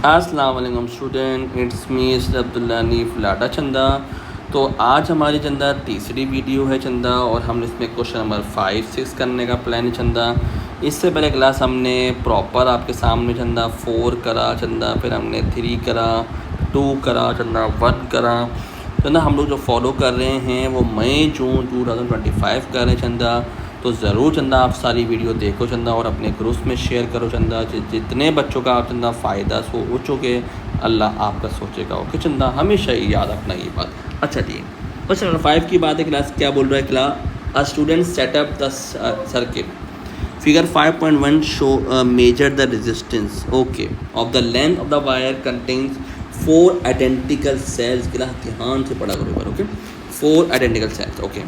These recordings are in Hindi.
अस्सलाम वालेकुम स्टूडेंट, इट्स मी अब्दुल्ला नीफ लाटा चंदा। तो आज हमारी चंदा तीसरी वीडियो है चंदा, और हम इसमें क्वेश्चन नंबर 5-6 करने का प्लान है चंदा। इससे पहले क्लास हमने प्रॉपर आपके सामने चंदा 4 करा चंदा, फिर हमने 3 करा, 2 करा चंदा, 1 करा चंदा। हम लोग जो फॉलो कर रहे हैं वो मई जून 2025 कर रहे हैं चंदा। तो ज़रूर चंदा आप सारी वीडियो देखो चंदा, और अपने ग्रुप्स में शेयर करो चंदा। जितने बच्चों का आप चंदा फ़ायदा हो चुके, अल्लाह आपका सोचेगा। ओके चंदा, हमेशा ही याद रखना ये बात। अच्छा जी, क्वेश्चन नंबर 5 की बात है क्लास। क्या बोल रहा है class? A student set up the circuit. Figure 5.1 show measure the resistance okay of the length of the wire contains 4 identical cells. Class ध्यान से पढ़ा करो। Okay, 4 identical cells. Okay,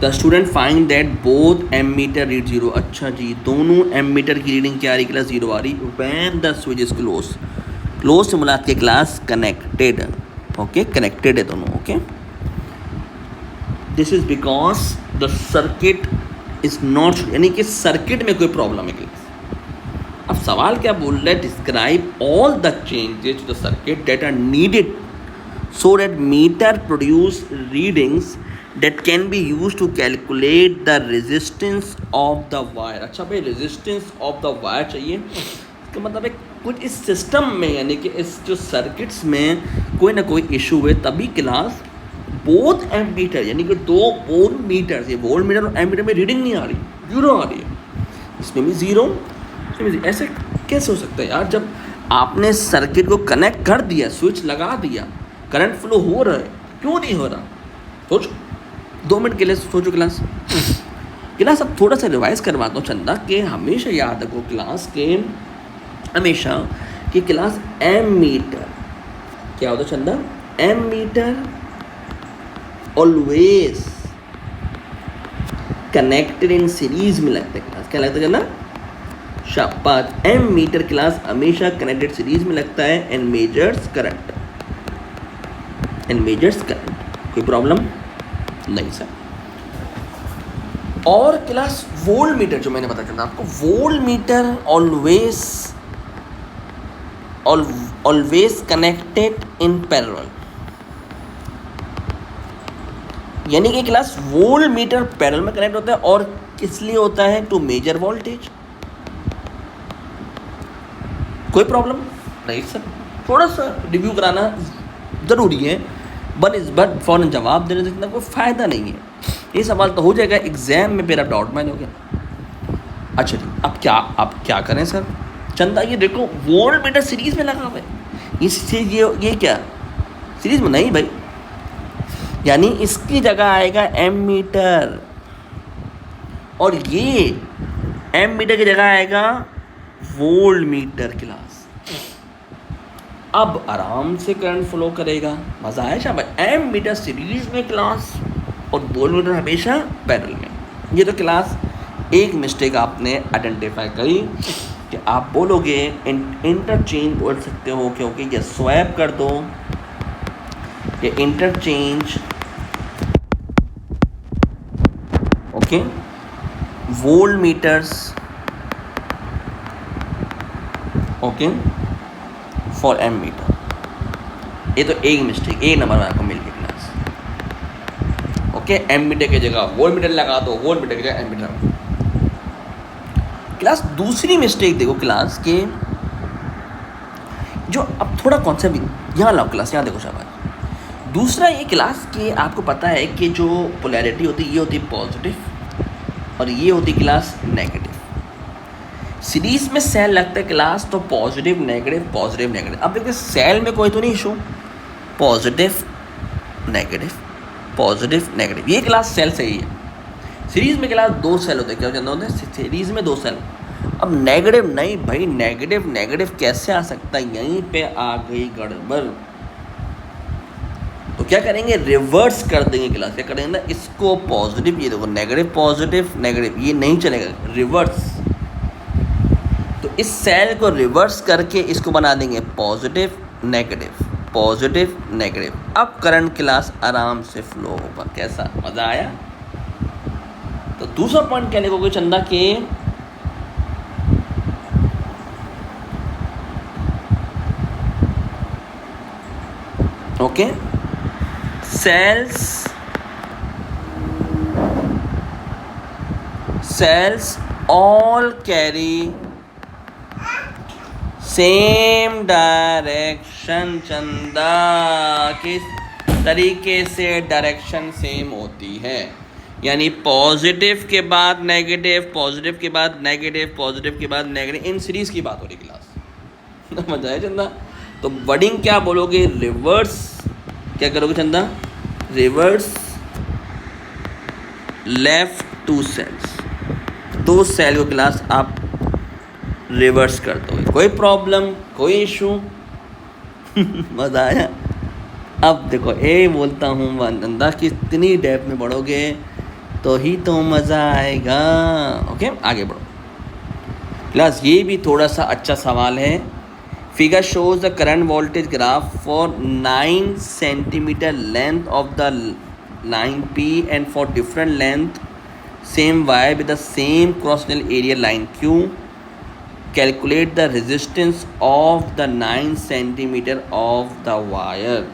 the student find that both ammeter read 0। अच्छा जी, दोनों एमीटर की रीडिंग क्या आ रही क्लास? 0 आ रही। When the switch is close, close से मुलाद के क्लास कनेक्टेड। ओके, कनेक्टेड है दोनों। Okay, this is because the circuit is not, यानी कि सर्किट में कोई प्रॉब्लम है क्लास। अब सवाल क्या बोल रहा है? Describe all the changes to the circuit that are needed so that meter produce readings that can be used to calculate the resistance of the wire। अच्छा भाई, resistance of the wire चाहिए, इसका मतलब है कुछ इस सिस्टम में, यानी कि इस जो सर्किट्स में कोई ना कोई इशू है, तभी क्लास बोथ एमीटर, यानी कि दो वोल्ट मीटर, ये वोल्ट मीटर और एमीटर में रीडिंग नहीं आ रही, 0 आ रही है। इसमें भी 0, इसमें भी। ऐसे कैसे हो सकता है यार? जब आपने सर्किट को कनेक्ट कर दिया, स्विच लगा दिया, करंट फ्लो हो रहा है, क्यों नहीं हो रहा? सोचो, 2 मिनट के लिए सोचो क्लास। क्लास अब थोड़ा सा रिवाइज करवाता हूँ चंदा, कि हमेशा याद रखो क्लास के, हमेशा कि क्लास एम मीटर क्या होता है Chanda? Ammeter always connected in series में लगता है क्लास। क्या लगता है चंदा? शाबाश, एम मीटर क्लास हमेशा कनेक्टेड सीरीज में लगता है and measures current, and measures current. कोई प्रॉब्लम नहीं सर। और क्लास वोल्ट मीटर जो मैंने बताया था आपको, voltmeter always connected in parallel, यानी कि क्लास वोल्ट मीटर पैरेलल में कनेक्ट होता है। और किस लिए होता है? To major voltage. कोई प्रॉब्लम नहीं सर, थोड़ा सा रिव्यू कराना ज़रूरी है, बट फ़ौरन जवाब देने से इतना कोई फ़ायदा नहीं है। ये सवाल तो हो जाएगा एग्ज़ाम में, फिर आप डाउट मैन हो गया। अच्छा जी, अब क्या करें सर? चंदा ये देखो, वोल्ट मीटर सीरीज़ में लगा हुआ है, ये क्या सीरीज़ में नहीं भाई, यानी इसकी जगह आएगा एम मीटर, और ये एम मीटर की जगह आएगा वोल्ट मीटर क्लास। अब आराम से करंट फ्लो करेगा, मज़ा आया शाबाश। एम मीटर सीरीज में क्लास, और वोल्ट मीटर हमेशा पैरेलल में। ये तो क्लास एक मिस्टेक आपने आइडेंटिफाई करी, कि आप बोलोगे इंटरचेंज बोल सकते हो, क्योंकि ये स्वैप कर दो, ये interchange okay voltmeters okay for ammeter. ये तो एक मिस्टेक, एक नंबर में आपको मिल गई क्लास। ओके, एम मीटर की जगह वोल्ट मीटर लगा दो, वोल्ट मीटर की जगह एम मीटर। क्लास दूसरी मिस्टेक देखो क्लास के, जो अब थोड़ा कॉन्सेप्ट यहाँ लाओ क्लास, यहाँ देखो शाबाश। दूसरा ये क्लास के, आपको पता है कि जो पोलैरिटी होती है, ये होती है पॉजिटिव, और ये होती है क्लास नेगेटिव। सीरीज में सेल लगता है क्लास, तो पॉजिटिव नेगेटिव, पॉजिटिव नेगेटिव। अब देखिए सेल में कोई तो नहीं issue, positive negative, positive negative, ये क्लास सेल सही है। सीरीज में क्लास 2 सेल होते हैं, क्या जानते होते हैं? सीरीज में 2 सेल। अब नेगेटिव नहीं भाई, नेगेटिव नेगेटिव कैसे आ सकता है? यहीं पे आ गई गड़बड़। तो क्या करेंगे? रिवर्स कर देंगे क्लास। क्या करेंगे ना, इसको पॉजिटिव, ये देखो नेगेटिव पॉजिटिव नेगेटिव, ये नहीं चलेगा, रिवर्स। तो इस सेल को रिवर्स करके इसको बना देंगे पॉजिटिव नेगेटिव, पॉजिटिव नेगेटिव। अब करंट क्लास आराम से फ्लो होगा। कैसा, मज़ा आया? तो दूसरा पॉइंट क्या लिखोगे चंदा के, okay, cells all carry same direction. चंदा, किस तरीके से डायरेक्शन सेम होती है? यानी पॉजिटिव के बाद नेगेटिव, पॉजिटिव के बाद नेगेटिव, पॉजिटिव के बाद नेगेटिव, इन सीरीज की बात हो रही क्लास। समझ आया चंदा? तो वर्डिंग क्या बोलोगे? रिवर्स। क्या करोगे Chanda? Reverse left two cells, 2 cell को क्लास आप रिवर्स कर दोगे। कोई प्रॉब्लम, कोई इशू? मज़ा आया? अब देखो, ए बोलता हूँ चंदा, कितनी डेप्थ में बढ़ोगे तो ही तो मज़ा आएगा। ओके, आगे बढ़ो क्लास। ये भी थोड़ा सा अच्छा सवाल है। Figure shows the current voltage graph for 9 centimetre length of the line P and for different length same wire with the same cross sectional area line Q। Calculate the resistance of the 9 centimetre of the wire.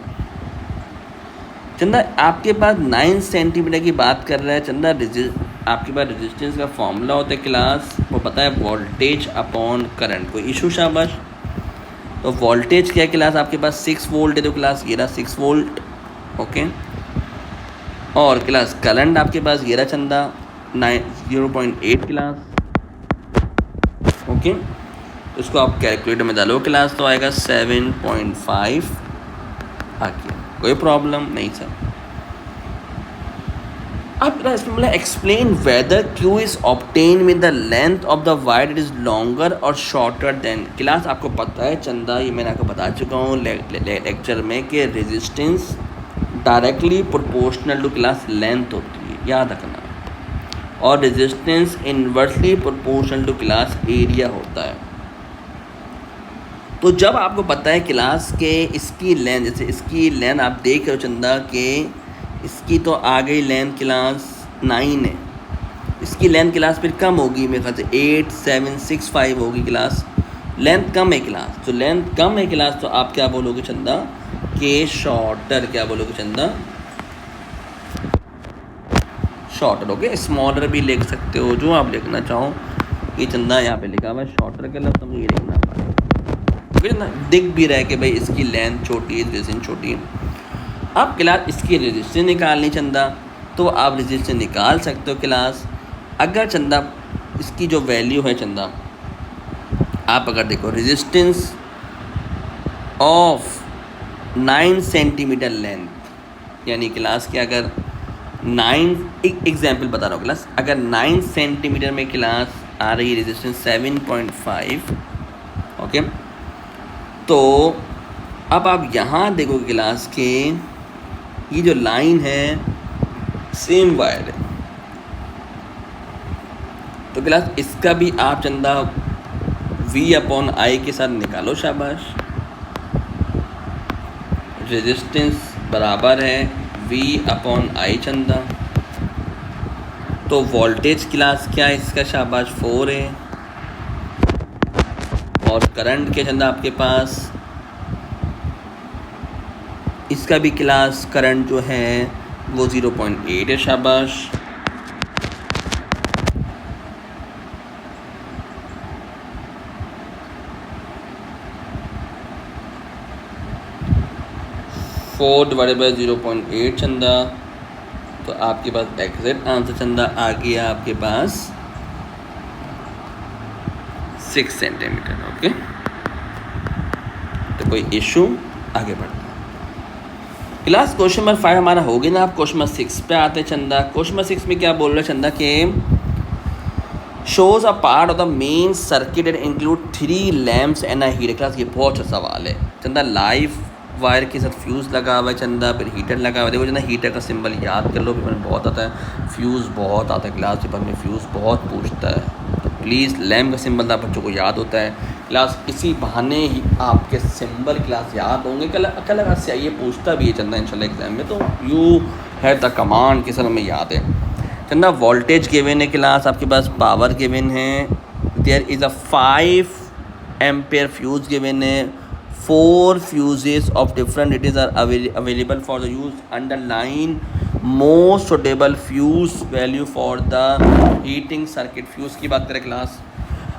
चंदा, आपके पास 9 सेंटीमीटर की बात कर रहा है चंदा। आपके पास रेजिस्टेंस का फॉर्मूला होता है क्लास, वो पता है वोल्टेज अपॉन करंट। कोई इशू? शाबाश। तो वोल्टेज क्या है क्लास? आपके पास 6 वोल्ट है, तो क्लास ये रहा 6 वोल्ट। ओके, और क्लास करंट आपके पास ये रहा चंदा 0.8 क्लास। ओके, तो इसको आप कैलकुलेटर में डालो क्लास, तो आएगा 7.5 आ गया। कोई प्रॉब्लम नहीं सर। अब इसमें बोला explain whether Q is obtain with the length of the wire it is longer और शॉर्टर देन। क्लास आपको पता है चंदा, ये मैंने आपको बता चुका हूँ लेक्चर में कि resistance directly proportional to class length होती है, याद रखना, और resistance inversely proportional to class area होता है। तो जब आपको पता है क्लास के इसकी लेंथ, जैसे इसकी लेंथ आप देख रहे हो चंदा के इसकी तो आ गई लेंथ क्लास 9 है, इसकी लेंथ क्लास फिर कम होगी मेरे ख्याल से 8765 होगी क्लास। लेंथ कम है क्लास, तो लेंथ कम है क्लास, तो आप क्या बोलोगे चंदा के शॉर्टर। क्या बोलोगे चंदा? शॉर्टर। ओके, स्मॉलर भी लिख सकते हो, जो आप लिखना चाहो। ये चंदा यहाँ पे लिखा हुआ है शॉर्टर का लफ्ज़, तो ये लिखना पाए ना, दिख भी रहा है कि भाई इसकी लेंथ छोटी है, रेजिस्टेंस छोटी है। अब क्लास इसकी रेजिस्टेंस निकालनी चंदा, तो आप रेजिस्टेंस निकाल सकते हो क्लास। अगर चंदा इसकी जो वैल्यू है चंदा, आप अगर देखो रेजिस्टेंस ऑफ 9 सेंटीमीटर लेंथ, यानी क्लास के अगर 9, एक एग्जाम्पल बता रहा हूँ क्लास, अगर 9 सेंटीमीटर में क्लास आ रही है रेजिस्टेंस 7.5। ओके, तो अब आप यहाँ देखो क्लास के ये जो लाइन है सेम वायर है, तो क्लास इसका भी आप चंदा V/I के साथ निकालो। शाबाश। रेजिस्टेंस बराबर है V/I चंदा, तो वोल्टेज क्लास क्या है इसका? शाबाश 4 है। और करंट के चंदा आपके पास इसका भी क्लास करंट जो है वो 0.8 है। शाबाश। फोर डिवाइडेड बाई 0.8 चंदा, तो आपके पास एग्जैक्ट आंसर चंदा आ गया आपके पास 6 सेंटीमीटर। ओके, तो कोई इशू? आगे बढ़ते हैं क्लास। क्वेश्चन नंबर 5 हमारा हो गया ना। आप क्वेश्चन नंबर 6 पे आते हैं चंदा। क्वेश्चन नंबर 6 में क्या बोल रहे हैं चंदा के shows a part of the main circuit and include 3 lamps and a heater. Class ये बहुत अच्छा सवाल है चंदा। लाइव वायर के साथ फ्यूज़ लगा हुआ है चंदा, फिर हीटर लगा हुआ है। देखो चंदा हीटर का सिंबल याद कर लो, पेपर में बहुत आता है। फ्यूज़ बहुत आता है क्लास पेपर में, फ्यूज़ बहुत पूछता है, तो प्लीज़ लैम्प का सिंबल आप बच्चों को याद होता है क्लास। इसी बहाने ही आपके सिंबल क्लास याद होंगे। कल से ये पूछता भी है चंदा इंशाल्लाह एग्जाम में, तो यू हैव द कमांड के सर हमें याद है चंदा। वोल्टेज गिवन है क्लास, आपके पास पावर गिवन है, there is a 5 ampere fuse given है, 4 fuses of different ratings are available for the use. Underline most suitable fuse value for the heating circuit. Fuse की बात करें क्लास,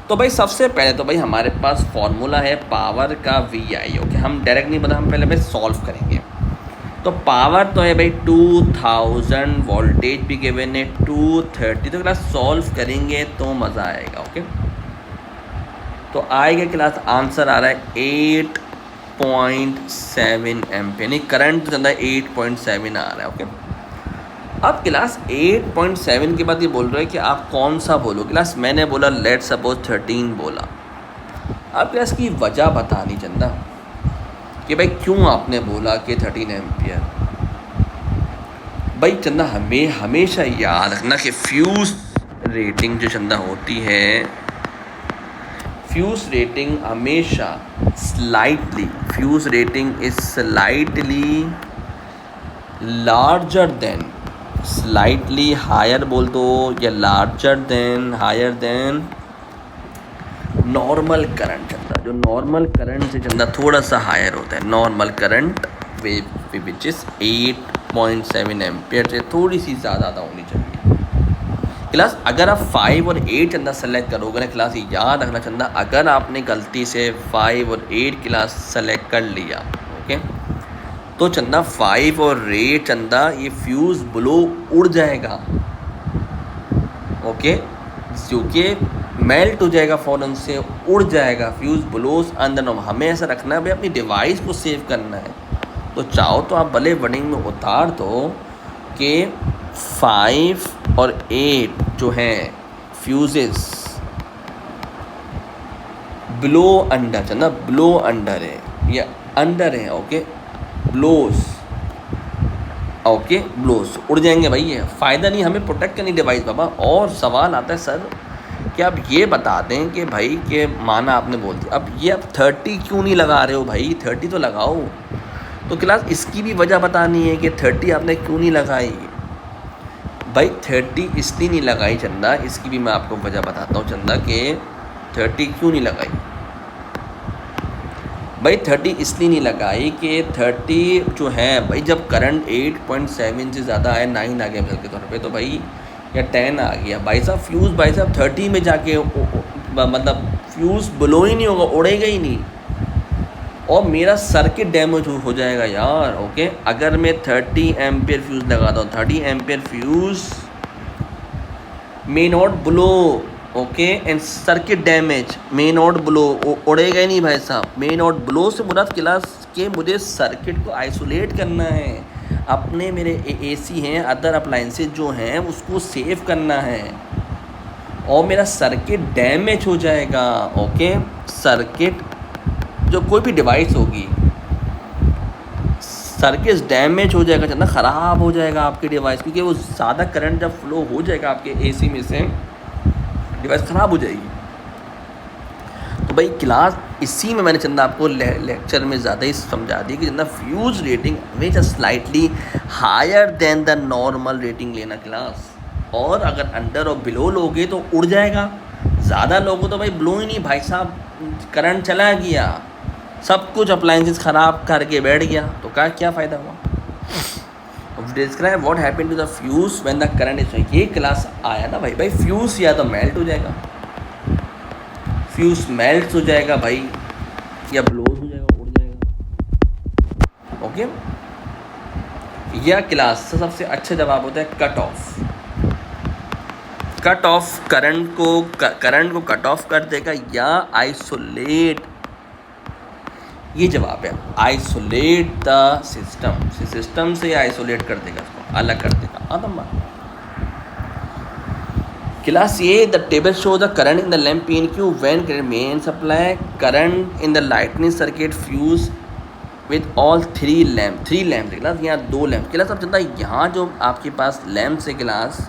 तो भाई सबसे पहले तो भाई हमारे पास फॉर्मूला है पावर का VI। ओके, हम डायरेक्ट नहीं बता, हम पहले भाई सॉल्व करेंगे। तो पावर तो है भाई 2000, वोल्टेज भी गिवन है 230। तो क्लास सॉल्व करेंगे तो मज़ा आएगा। ओके, तो आएगा क्लास आंसर आ रहा है 8.7 एम्पियर, नहीं करंट तो चलता है 8.7 आ रहा है। ओके, अब क्लास 8.7 के बाद ये बोल रहे हैं कि आप कौन सा बोलो। क्लास मैंने बोला लेट सपोज 13 बोला। अब क्लास की वजह बतानी चंदा कि भाई क्यों आपने बोला कि 13 एम्पियर। भाई चंदा हमें हमेशा याद रखना कि फ्यूज़ रेटिंग जो चंदा होती है, फ्यूज़ रेटिंग हमेशा slightly, fuse rating is slightly larger than, slightly higher बोल दो या larger than, higher than normal current. Chanda जो नॉर्मल करंट से चंदा थोड़ा सा हायर होता है, normal current which is 8.7 ampere से थोड़ी सी ज़्यादा होनी चाहिए। क्लास अगर आप 5 और 8 चंदा सेलेक्ट करोगे ना क्लास, याद रखना चंदा अगर आपने गलती से 5 और 8 क्लास सेलेक्ट कर लिया, ओके, तो चंदा 5 और 8 चंदा ये फ्यूज़ ब्लो उड़ जाएगा। ओके, क्योंकि मेल्ट हो जाएगा, फ़ौरन से उड़ जाएगा, फ्यूज़ ब्लोस अंदर। हमें ऐसा रखना है भाई, अपनी डिवाइस को सेव करना है। तो चाहो तो आप भले वर्डिंग में उतार दो कि 5 और 8 जो हैं फ्यूजेस ब्लो अंडर, चंदा ब्लो अंडर है या अंडर है। ओके, ब्लोस, ओके ब्लोस उड़ जाएंगे भाई, ये फ़ायदा नहीं, हमें प्रोटेक्ट करनी डिवाइस बाबा। और सवाल आता है सर कि आप ये बता दें कि भाई के माना आपने बोल दिया, अब ये आप 30 क्यों नहीं लगा रहे हो भाई, 30 तो लगाओ। तो क्लास इसकी भी वजह बतानी है कि 30 आपने क्यों नहीं लगाई। भाई 30 इसलिए नहीं लगाई चंदा, इसकी भी मैं आपको वजह बताता हूँ चंदा कि 30 क्यों नहीं लगाई। भाई 30 इसलिए नहीं लगाई कि 30 जो है भाई, जब करंट 8.7 से ज़्यादा आया, 9 आ गया मिसाल के तौर पे, तो भाई या 10 आ गया भाई साहब, फ्यूज़ भाई साहब 30 में जाके मतलब फ्यूज़ ब्लो ही नहीं होगा, उड़ेगा ही नहीं और मेरा सर्किट डैमेज हो जाएगा यार। ओके, अगर मैं 30 एम्पियर फ्यूज़ लगाता हूँ, 30 ampere fuse may not blow, okay, and circuit damage may not blow, उड़ेगा ही नहीं भाई साहब। मे नॉट ब्लो से मुराद क्लास के मुझे सर्किट को आइसोलेट करना है, अपने मेरे AC हैं, अदर अप्लाइंसेस जो हैं उसको सेव करना है, और मेरा सर्किट डैमेज हो जाएगा। ओके, सर्किट जो कोई भी डिवाइस होगी, सर्किट डैमेज हो जाएगा चंदा, ख़राब हो जाएगा आपकी डिवाइस, क्योंकि वो ज़्यादा करंट जब फ्लो हो जाएगा आपके AC में से, डिवाइस ख़राब हो जाएगी। तो भाई क्लास इसी में मैंने चंदा आपको लेक्चर में ज़्यादा ही समझा दी कि चंदा फ्यूज़ रेटिंग हमेशा slightly higher than the normal rating लेना क्लास। और अगर अंडर और बिलो लोगे तो उड़ जाएगा, ज़्यादा लोगों तो भाई ब्लो ही नहीं भाई साहब, करंट चला गया, सब कुछ अप्लाइंसेस ख़राब करके बैठ गया, तो क्या फ़ायदा हुआ। Describe what happened to the fuse when the current is, ये क्लास आया ना भाई, फ्यूज़ या तो मेल्ट हो जाएगा, फ्यूज़ मेल्ट हो जाएगा भाई, या ब्लोज हो जाएगा, उड़ जाएगा। ओके, यह क्लास से सबसे अच्छा जवाब होता है cut off. Cut off current को कट ऑफ कर देगा या आइसोलेट, ये जवाब है। आइसोलेट द सिस्टम, सिस्टम से आइसोलेट कर देगा, उसको अलग कर देगा। आदम बात क्लास ये the table show the current in the lamp PNQ when main supply current in the lighting circuit fuse with all 3 lamp class, यहाँ 2 लैम्प क्लास। अब चलता है यहाँ जो आपके पास लैम्प से क्लास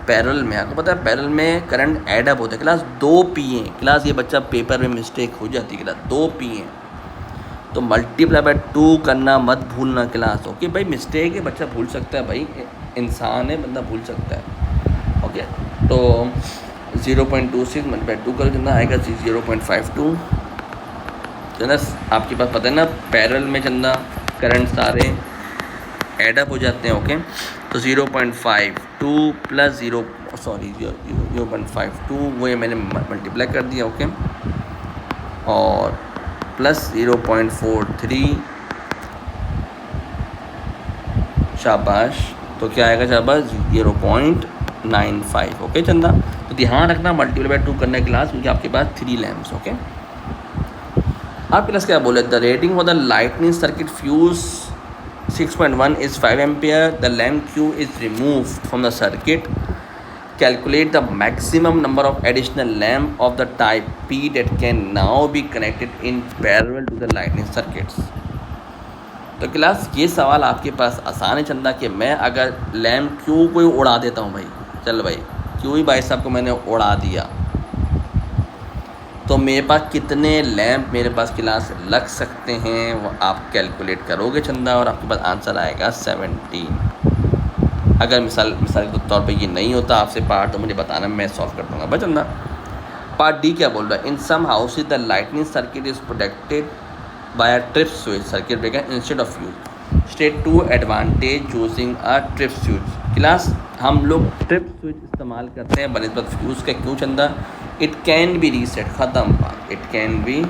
पैरेलल में, आपको पता है पैरेलल में करंट ऐड अप होता है क्लास, 2 P हैं क्लास, ये बच्चा पेपर में मिस्टेक हो जाती है क्लास, 2 P हैं, तो मल्टीप्लाई बाय 2 करना मत भूलना क्लास। ओके भाई, मिस्टेक है, बच्चा भूल सकता है भाई, इंसान है, बंदा भूल सकता है। ओके, तो 0.26 मल्टीप्लाई 2 करो, कितना आएगा 0.52, चंदा आपके पास पता है ना पैरेलल में चंदा करंट सारे एडअप हो जाते हैं। ओके, तो 0.52 प्लस 0.52 वो ये मैंने मल्टीप्लाई कर दिया। ओके, और प्लस 0.43 शाबाश, तो क्या आएगा शाबाश 0.95। ओके चंदा, तो ध्यान रखना मल्टीप्लाई बाय 2 करने क्लास, क्योंकि आपके पास 3 लैम्प्स। ओके, आप क्लास क्या बोले, the rating for the lighting circuit fuse 6.1 is 5 ampere. The lamp Q is removed from the circuit. Calculate the maximum number of additional lamp of the type P that can now be connected in parallel to the lightning circuits. तो क्लास ये सवाल आपके पास आसान है चंदा कि मैं अगर लैम्प Q को ही उड़ा देता हूँ भाई, चल भाई Q ही भाई साहब को मैंने उड़ा दिया, तो मेरे पास कितने लैंप मेरे पास क्लास लग सकते हैं वो आप कैलकुलेट करोगे चंदा, और आपके पास आंसर आएगा 17। अगर मिसाल के तौर पे ये नहीं होता आपसे पार्ट, तो मुझे बताना, मैं सॉल्व कर दूँगा। बस चंदा पार्ट डी क्या बोल रहा है, in some houses the lighting circuit is protected by a trip switch circuit breaker instead of fuse. State 2 advantage using a trip switch. Class हम लोग ट्रिप स्विच इस्तेमाल करते हैं बनस्बत फ्यूज़ का, क्यों चंदा, इट कैन बी रीसेट, ख़त्म बात, इट कैन बी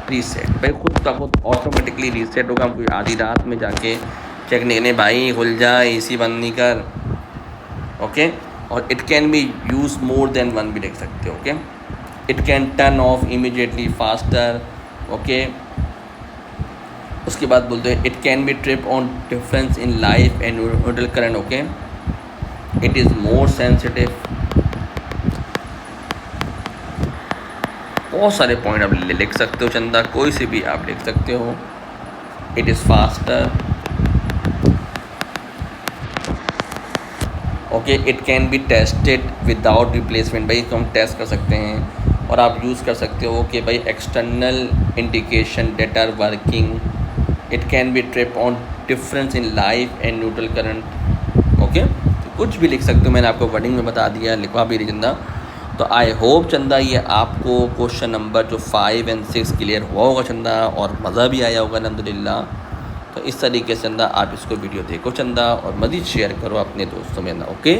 रीसेट, भाई खुद का खुद ऑटोमेटिकली रीसेट होगा। हम कोई आधी रात में जाके चेक नहीं भाई खुल जा एसी बंद नहीं कर। ओके, और it can B use more than one भी देख सकते हो। Okay, it can turn off immediately faster. Okay, उसके बाद बोलते हैं it can be trip on difference in life and neutral current. Okay, it is more sensitive, बहुत सारे पॉइंट आप लिख सकते हो चंदा, कोई से भी आप लिख सकते हो। It is faster. Okay, it can be tested without replacement, भाई इसको हम टेस्ट कर सकते हैं और आप यूज़ कर सकते हो कि भाई external indication that are working. It can be trip on difference in life and neutral current. Okay, तो कुछ भी लिख सकते हो, मैंने आपको वर्डिंग में बता दिया, लिखवा भी रही चंदा। तो आई होप चंदा ये आपको क्वेश्चन नंबर जो 5 और 6 क्लियर हुआ होगा चंदा, और मज़ा भी आया होगा अल्हम्दुलिल्लाह। तो इस तरीके से चंदा आप इसको वीडियो देखो चंदा, और मज़ीद शेयर करो अपने दोस्तों में ना। ओके,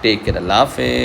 टेक केयर, अल्लाह हाफ़िज़।